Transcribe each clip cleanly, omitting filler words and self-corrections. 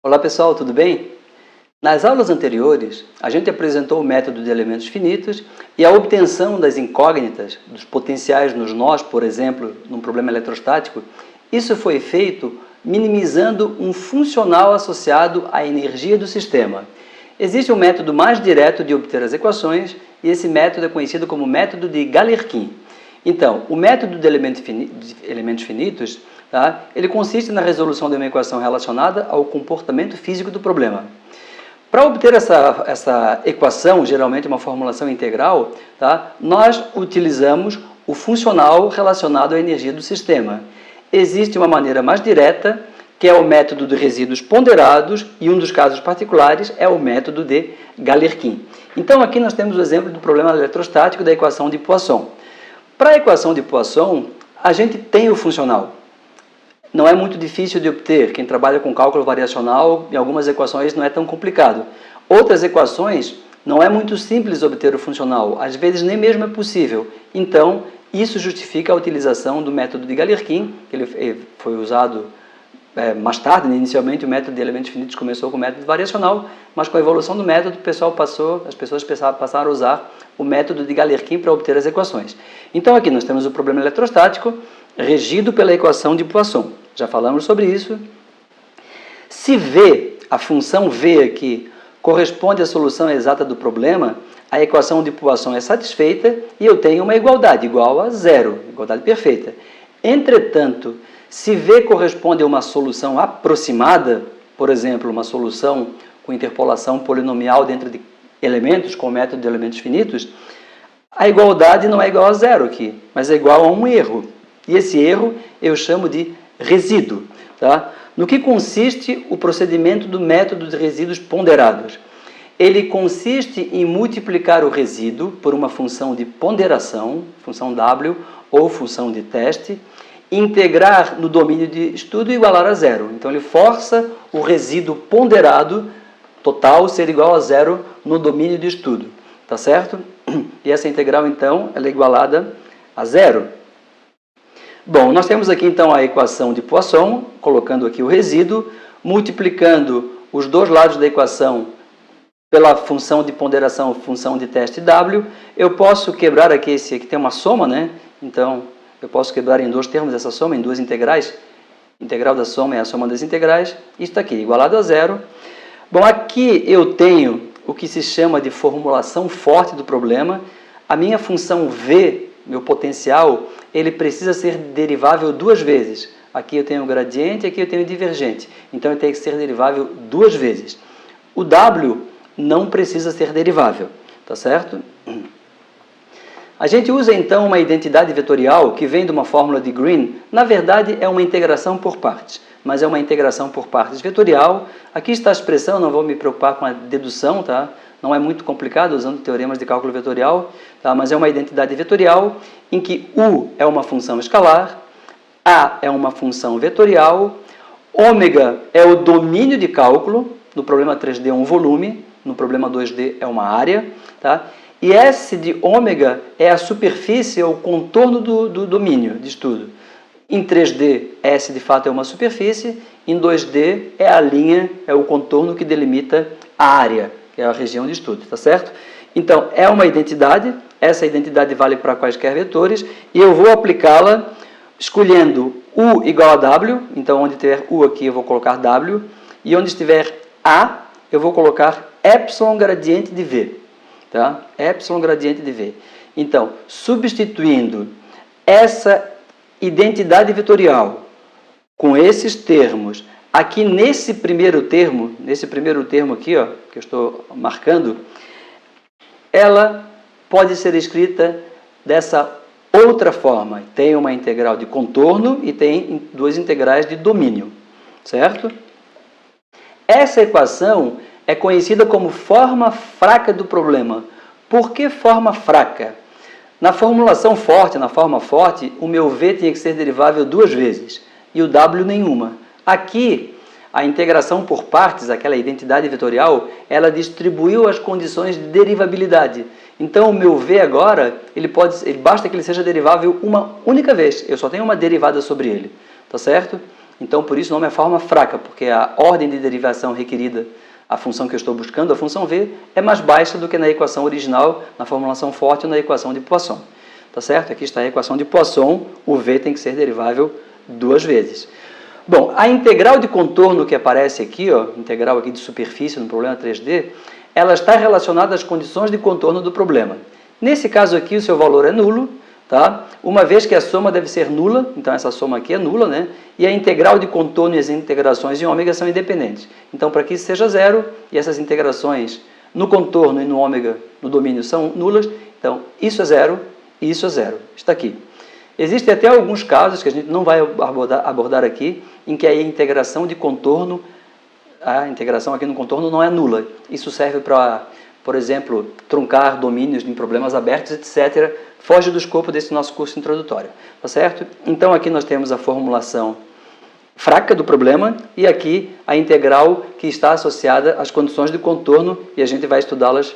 Olá pessoal, tudo bem? Nas aulas anteriores, a gente apresentou o método de elementos finitos e a obtenção das incógnitas, dos potenciais nos nós, por exemplo, num problema eletrostático. Isso foi feito minimizando um funcional associado à energia do sistema. Existe um método mais direto de obter as equações e esse método é conhecido como método de Galerkin. Então, o método de elementos finitos, ele consiste na resolução de uma equação relacionada ao comportamento físico do problema. Para obter essa equação, geralmente uma formulação integral, nós utilizamos o funcional relacionado à energia do sistema. Existe uma maneira mais direta, que é o método de resíduos ponderados, e um dos casos particulares é o método de Galerkin. Então, aqui nós temos o exemplo do problema eletrostático da equação de Poisson. Para a equação de Poisson, a gente tem o funcional. Não é muito difícil de obter. Quem trabalha com cálculo variacional, em algumas equações não é tão complicado. Outras equações, não é muito simples obter o funcional. Às vezes nem mesmo é possível. Então, isso justifica a utilização do método de Galerkin, que ele foi usado mais tarde. Inicialmente, o método de elementos finitos começou com o método variacional, mas com a evolução do método, as pessoas passaram a usar o método de Galerkin para obter as equações. Então, aqui nós temos o problema eletrostático regido pela equação de Poisson. Já falamos sobre isso. Se V, a função V aqui, corresponde à solução exata do problema, a equação de Poisson é satisfeita e eu tenho uma igualdade igual a zero, igualdade perfeita. Entretanto, se V corresponde a uma solução aproximada, por exemplo, uma solução com interpolação polinomial dentro de elementos, com o método de elementos finitos, a igualdade não é igual a zero aqui, mas é igual a um erro. E esse erro eu chamo de resíduo. No que consiste o procedimento do método de resíduos ponderados? Ele consiste em multiplicar o resíduo por uma função de ponderação, função W ou função de teste, integrar no domínio de estudo e igualar a zero. Então ele força o resíduo ponderado total ser igual a zero no domínio de estudo. Tá certo? E essa integral, então, ela é igualada a zero. Bom, nós temos aqui então a equação de Poisson, colocando aqui o resíduo, multiplicando os dois lados da equação pela função de ponderação, função de teste W. Eu posso quebrar aqui, esse aqui tem uma soma, né? Então, eu posso quebrar em dois termos essa soma, em duas integrais. Integral da soma é a soma das integrais. Isto aqui, igualado a zero. Bom, aqui eu tenho o que se chama de formulação forte do problema. A minha função V, meu potencial, ele precisa ser derivável duas vezes. Aqui eu tenho o gradiente, aqui eu tenho o divergente. Então, ele tem que ser derivável duas vezes. O W não precisa ser derivável, tá certo? A gente usa, então, uma identidade vetorial que vem de uma fórmula de Green. Na verdade, é uma integração por partes, mas é uma integração por partes vetorial. Aqui está a expressão, não vou me preocupar com a dedução, tá? Não é muito complicado usando teoremas de cálculo vetorial, tá? Mas é uma identidade vetorial em que U é uma função escalar, A é uma função vetorial, ômega é o domínio de cálculo, no problema 3D é um volume, no problema 2D é uma área, tá? E S de ômega é a superfície, é o contorno do domínio de estudo. Em 3D, S de fato é uma superfície, em 2D é a linha, é o contorno que delimita a área, que é a região de estudo, tá certo? Então, é uma identidade, essa identidade vale para quaisquer vetores, e eu vou aplicá-la escolhendo U igual a W, então onde tiver U aqui eu vou colocar W, e onde estiver A, eu vou colocar epsilon gradiente de V. Tá? Epsilon gradiente de V. Então, substituindo essa identidade vetorial com esses termos, aqui nesse primeiro termo aqui, ó, que eu estou marcando, ela pode ser escrita dessa outra forma. Tem uma integral de contorno e tem duas integrais de domínio, certo? Essa equação é conhecida como forma fraca do problema. Por que forma fraca? Na formulação forte, na forma forte, o meu V tinha que ser derivável duas vezes e o W nenhuma. Aqui, a integração por partes, aquela identidade vetorial, ela distribuiu as condições de derivabilidade. Então, o meu V agora, basta que ele seja derivável uma única vez. Eu só tenho uma derivada sobre ele. Tá certo? Então, por isso o nome é forma fraca, porque a ordem de derivação requerida, a função que eu estou buscando, a função v, é mais baixa do que na equação original, na formulação forte ou na equação de Poisson. Tá certo? Aqui está a equação de Poisson, o v tem que ser derivável 2 vezes. Bom, a integral de contorno que aparece aqui, ó, integral aqui de superfície no problema 3D, ela está relacionada às condições de contorno do problema. Nesse caso aqui, o seu valor é nulo, tá? Uma vez que a soma deve ser nula, então essa soma aqui é nula, né? E a integral de contorno e as integrações em ômega são independentes. Então, para que isso seja zero, e essas integrações no contorno e no ômega, no domínio, são nulas, então isso é zero e isso é zero. Está aqui. Existem até alguns casos, que a gente não vai abordar aqui, em que a integração de contorno, a integração aqui no contorno não é nula. Isso serve para, por exemplo, truncar domínios em problemas abertos, etc., foge do escopo desse nosso curso introdutório, tá certo? Então aqui nós temos a formulação fraca do problema e aqui a integral que está associada às condições de contorno e a gente vai estudá-las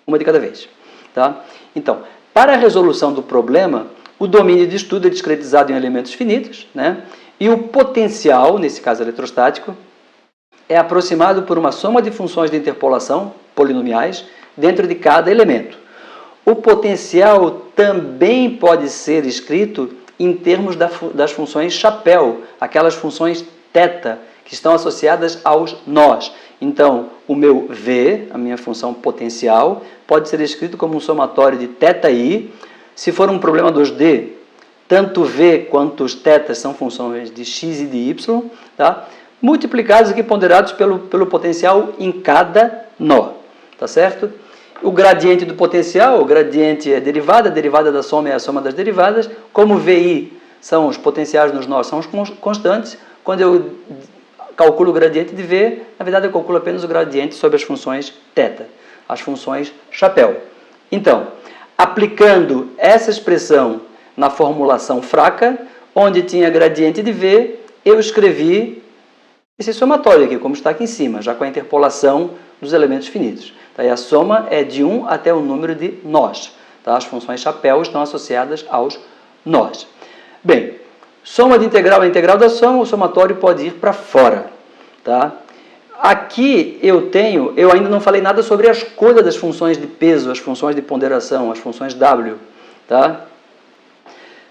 uma de cada vez, tá? Então, para a resolução do problema, o domínio de estudo é discretizado em elementos finitos, né? E o potencial, nesse caso eletrostático, é aproximado por uma soma de funções de interpolação, polinomiais, dentro de cada elemento. O potencial também pode ser escrito em termos das funções chapéu, aquelas funções θ, que estão associadas aos nós. Então, o meu V, a minha função potencial, pode ser escrito como um somatório de θi. Se for um problema 2D, tanto V quanto os θ são funções de x e de y, tá? Multiplicados aqui, ponderados pelo potencial em cada nó, tá certo? O gradiente do potencial, o gradiente é derivada, a derivada da soma é a soma das derivadas. Como VI são os potenciais nos nós, são os constantes, quando eu calculo o gradiente de V, na verdade eu calculo apenas o gradiente sobre as funções θ, as funções chapéu. Então, aplicando essa expressão na formulação fraca, onde tinha gradiente de V, eu escrevi esse somatório aqui, como está aqui em cima, já com a interpolação dos elementos finitos. Tá? E a soma é de 1 até o número de nós. Tá? As funções chapéu estão associadas aos nós. Bem, soma de integral é integral da soma, o somatório pode ir para fora. Tá? Aqui eu ainda não falei nada sobre a escolha das funções de peso, as funções de ponderação, as funções W. Tá?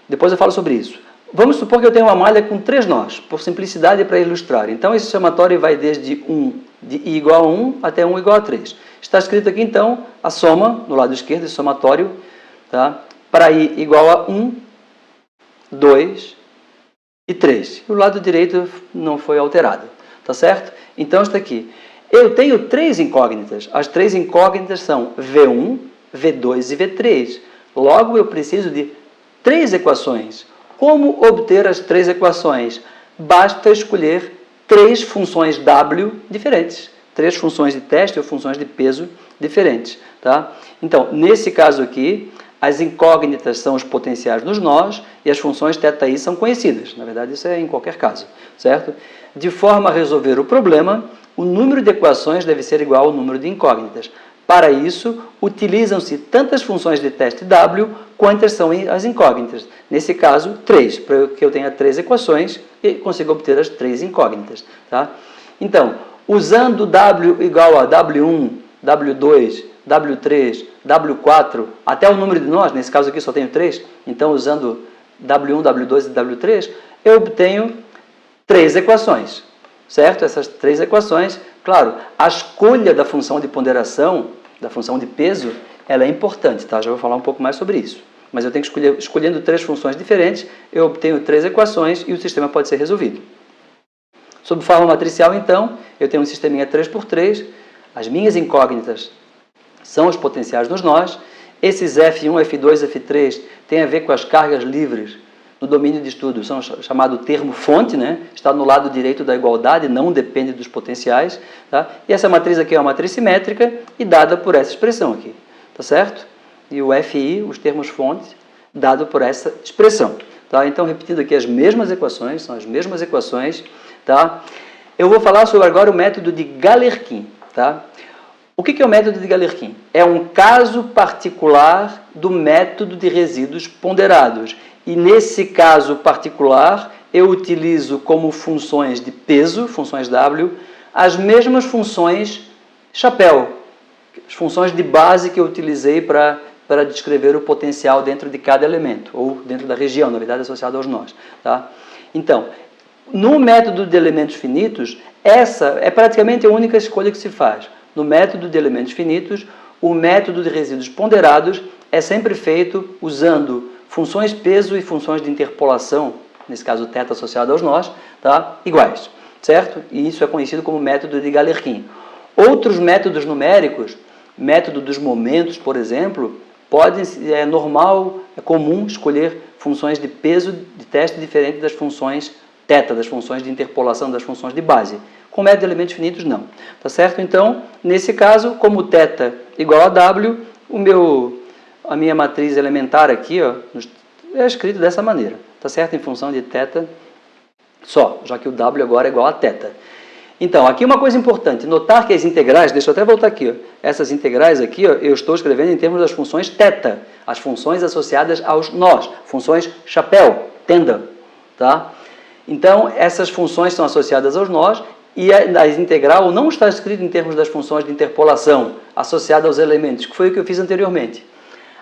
Depois eu falo sobre isso. Vamos supor que eu tenho uma malha com 3 nós, por simplicidade para ilustrar. Então, esse somatório vai desde 1 de i igual a 1 até 1 igual a 3. Está escrito aqui, então, a soma, no lado esquerdo, esse somatório, tá? Para i igual a 1, 2 e 3. E o lado direito não foi alterado, tá certo? Então, está aqui. Eu tenho 3 incógnitas. As 3 incógnitas são V1, V2 e V3. Logo, eu preciso de 3 equações. Como obter as 3 equações? Basta escolher 3 funções W diferentes. 3 funções de teste ou funções de peso diferentes. Tá? Então, nesse caso aqui, as incógnitas são os potenciais nos nós e as funções θi são conhecidas. Na verdade, isso é em qualquer caso. Certo? De forma a resolver o problema, o número de equações deve ser igual ao número de incógnitas. Para isso, utilizam-se tantas funções de teste W quantas são as incógnitas. Nesse caso, 3, para que eu tenha 3 equações e consiga obter as 3 incógnitas. Tá? Então, usando W igual a W1, W2, W3, W4, até o número de nós, nesse caso aqui só tenho 3, então usando W1, W2 e W3, eu obtenho 3 equações. Certo? Essas 3 equações, claro, a escolha da função de ponderação, da função de peso, ela é importante, tá? Já vou falar um pouco mais sobre isso. Mas eu tenho que escolhendo 3 funções diferentes, eu obtenho 3 equações e o sistema pode ser resolvido. Sob forma matricial, então, eu tenho um sisteminha 3×3, as minhas incógnitas são os potenciais nos nós, esses F1, F2, F3 têm a ver com as cargas livres no domínio de estudo, são chamado termo fonte, né? Está no lado direito da igualdade, não depende dos potenciais. Tá? E essa matriz aqui é uma matriz simétrica e dada por essa expressão aqui. Tá certo? E o FI, os termos fonte, dado por essa expressão. Tá? Então, repetindo aqui as mesmas equações, são as mesmas equações. Tá? Eu vou falar sobre agora o método de Galerkin. Tá? O que é o método de Galerkin? É um caso particular do método de resíduos ponderados. E nesse caso particular, eu utilizo como funções de peso, funções W, as mesmas funções chapéu, as funções de base que eu utilizei para descrever o potencial dentro de cada elemento, ou dentro da região, na verdade, associada aos nós. Tá? Então, no método de elementos finitos, essa é praticamente a única escolha que se faz. No método de elementos finitos, o método de resíduos ponderados é sempre feito usando funções peso e funções de interpolação, nesse caso θ associado aos nós, tá? Iguais, certo? E isso é conhecido como método de Galerkin. Outros métodos numéricos, método dos momentos, por exemplo, é normal, é comum escolher funções de peso de teste diferente das funções θ, das funções de interpolação, das funções de base. Com método de elementos finitos, não. Tá certo? Então, nesse caso, como θ igual a W, a minha matriz elementar aqui, ó, é escrito dessa maneira. Tá certo? Em função de θ só, já que o W agora é igual a θ. Então, aqui uma coisa importante, notar que as integrais, deixa eu até voltar aqui, ó, essas integrais aqui, ó, eu estou escrevendo em termos das funções θ, as funções associadas aos nós, funções chapéu, tenda, tá? Então, essas funções são associadas aos nós e a integral não está escrita em termos das funções de interpolação associada aos elementos, que foi o que eu fiz anteriormente.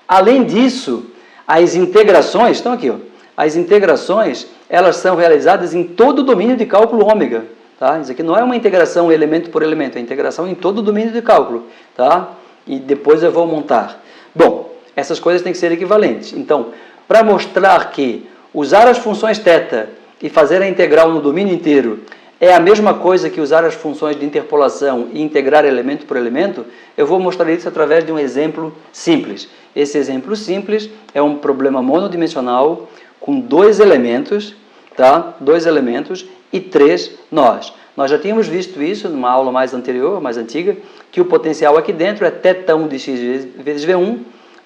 Além disso, as integrações, estão aqui, ó, as integrações, elas são realizadas em todo o domínio de cálculo ômega. Tá? Isso aqui não é uma integração elemento por elemento, é integração em todo o domínio de cálculo. Tá? E depois eu vou montar. Bom, essas coisas têm que ser equivalentes. Então, para mostrar que usar as funções θ e fazer a integral no domínio inteiro é a mesma coisa que usar as funções de interpolação e integrar elemento por elemento, eu vou mostrar isso através de um exemplo simples. Esse exemplo simples é um problema monodimensional com dois elementos, tá? Dois elementos e 3 nós. Nós já tínhamos visto isso numa aula mais anterior, mais antiga, que o potencial aqui dentro é θ1 de x vezes V1.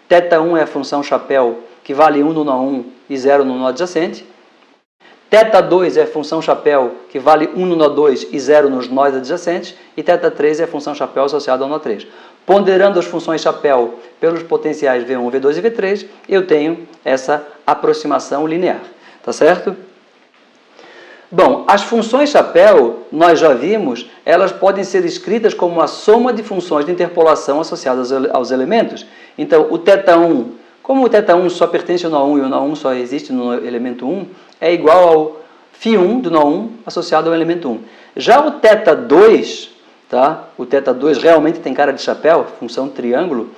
θ1 é a função chapéu que vale 1 no nó 1 e 0 no nó adjacente. θ2 é a função chapéu que vale 1 no nó 2 e 0 nos nós adjacentes. E θ3 é a função chapéu associada ao nó 3. Ponderando as funções chapéu pelos potenciais V1, V2 e V3, eu tenho essa aproximação linear. Tá certo? Bom, as funções chapéu, nós já vimos, elas podem ser escritas como a soma de funções de interpolação associadas aos elementos. Então, o θ1, como o θ1 só pertence ao nó 1 e o nó 1 só existe no elemento 1, é igual ao φ1 do nó 1 associado ao elemento 1. Já o θ2, tá? O θ2 realmente tem cara de chapéu, função triângulo,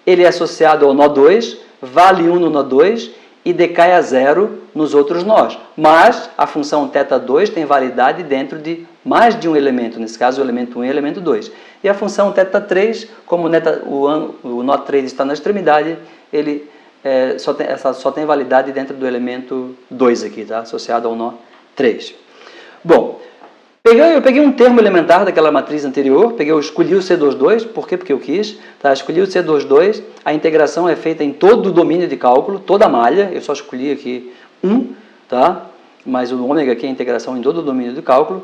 ele é associado ao nó 2, vale 1 no nó 2, e decai a 0 nos outros nós. Mas a função θ2 tem validade dentro de mais de um elemento, nesse caso o elemento 1 e o elemento 2. E a função θ3, como o nó 3 está na extremidade, ele só tem validade dentro do elemento 2 aqui, tá? Associado ao nó 3. Bom, eu peguei um termo elementar daquela matriz anterior, eu escolhi o C22, por quê? Porque eu quis, tá? Escolhi o C22, a integração é feita em todo o domínio de cálculo, toda a malha, eu só escolhi aqui 1, tá? Mas o ômega aqui é a integração em todo o domínio de cálculo.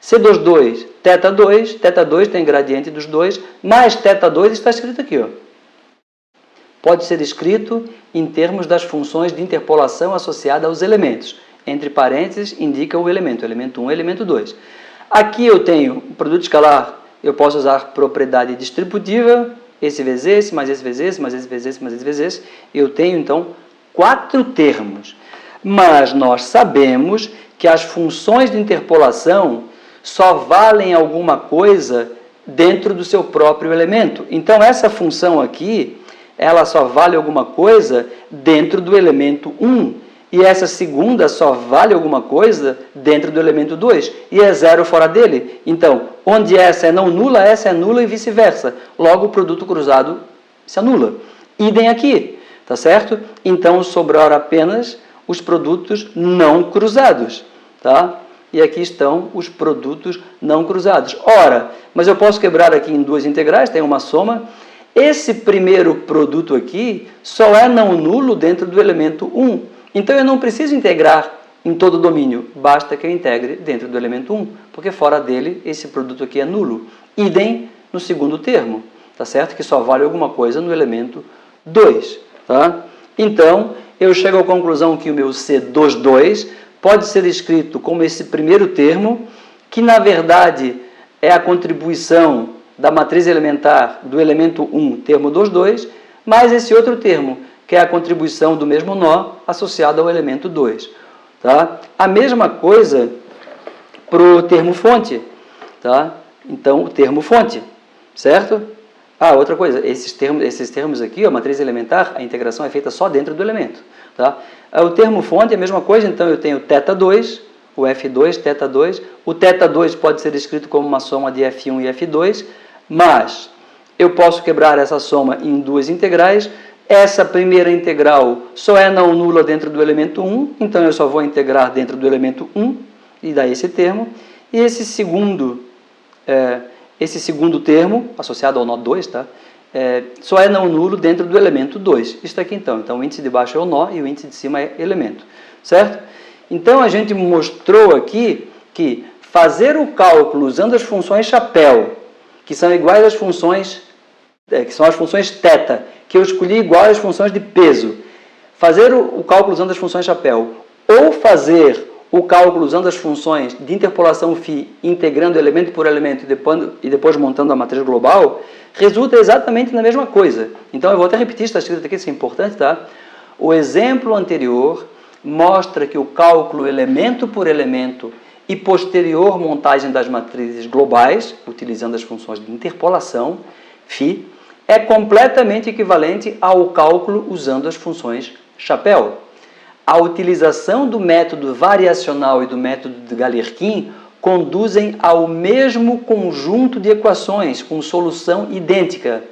C22, θ2 tem gradiente dos dois, mais θ2 está escrito aqui, ó. Pode ser escrito em termos das funções de interpolação associada aos elementos. Entre parênteses, indica o elemento 1 e elemento 2. Aqui eu tenho o produto escalar, eu posso usar propriedade distributiva, esse vezes esse, mais esse vezes esse, mais esse vezes esse, mais esse vezes esse. Eu tenho, então, 4 termos. Mas nós sabemos que as funções de interpolação só valem alguma coisa dentro do seu próprio elemento. Então, essa função aqui, ela só vale alguma coisa dentro do elemento 1. E essa segunda só vale alguma coisa dentro do elemento 2. E é 0 fora dele. Então, onde essa é não nula, essa é nula e vice-versa. Logo, o produto cruzado se anula. Idem aqui, tá certo? Então, sobraram apenas os produtos não cruzados, tá? E aqui estão os produtos não cruzados. Ora, mas eu posso quebrar aqui em duas integrais, tem uma soma. Esse primeiro produto aqui só é não nulo dentro do elemento 1. Então, eu não preciso integrar em todo o domínio, basta que eu integre dentro do elemento 1, porque fora dele, esse produto aqui é nulo. Idem no segundo termo, tá certo? Que só vale alguma coisa no elemento 2, tá? Então, eu chego à conclusão que o meu C22 pode ser escrito como esse primeiro termo, que na verdade é a contribuição da matriz elementar do elemento 1, termo dos dois, mais esse outro termo, que é a contribuição do mesmo nó associado ao elemento 2. Tá? A mesma coisa para o termo fonte. Tá? Então, o termo fonte, certo? Ah, outra coisa, esses termos aqui, a matriz elementar, a integração é feita só dentro do elemento. Tá? O termo fonte é a mesma coisa, então eu tenho θ2, o F2, θ2. O θ2 pode ser escrito como uma soma de F1 e F2, mas eu posso quebrar essa soma em duas integrais. Essa primeira integral só é não nula dentro do elemento 1, então eu só vou integrar dentro do elemento 1, e dá esse termo. E esse segundo termo, associado ao nó 2, tá? Só é não nulo dentro do elemento 2. Isto aqui então. Então o índice de baixo é o nó e o índice de cima é elemento. Certo? Então a gente mostrou aqui que fazer o cálculo usando as funções chapéu, que são iguais às funções, que são as funções θ, que eu escolhi igual às funções de peso, fazer o cálculo usando as funções chapéu, ou fazer o cálculo usando as funções de interpolação φ, integrando elemento por elemento e depois montando a matriz global, resulta exatamente na mesma coisa. Então eu vou até repetir, está escrito aqui, isso é importante, tá? O exemplo anterior mostra que o cálculo elemento por elemento e posterior montagem das matrizes globais, utilizando as funções de interpolação, φ, é completamente equivalente ao cálculo usando as funções chapéu. A utilização do método variacional e do método de Galerkin conduzem ao mesmo conjunto de equações com solução idêntica.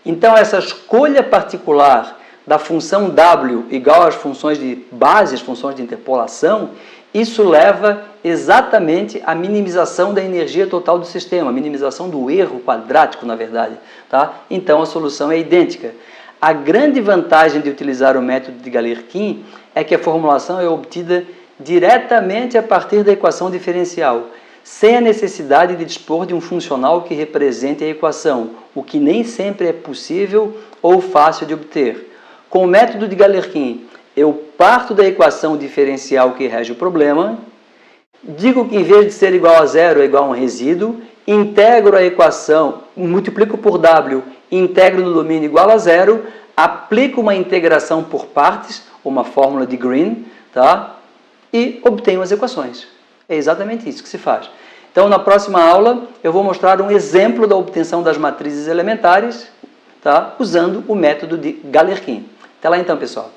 Então, essa escolha particular da função W igual às funções de base, as funções de interpolação, isso leva exatamente à minimização da energia total do sistema, a minimização do erro quadrático, na verdade. Tá? Então, a solução é idêntica. A grande vantagem de utilizar o método de Galerkin é que a formulação é obtida diretamente a partir da equação diferencial, sem a necessidade de dispor de um funcional que represente a equação, o que nem sempre é possível ou fácil de obter. Com o método de Galerkin, eu parto da equação diferencial que rege o problema, digo que em vez de ser igual a zero é igual a um resíduo, integro a equação, multiplico por W, integro no domínio igual a zero, aplico uma integração por partes, uma fórmula de Green, tá? E obtenho as equações. É exatamente isso que se faz. Então, na próxima aula, eu vou mostrar um exemplo da obtenção das matrizes elementares, tá? Usando o método de Galerkin. Até lá então, pessoal.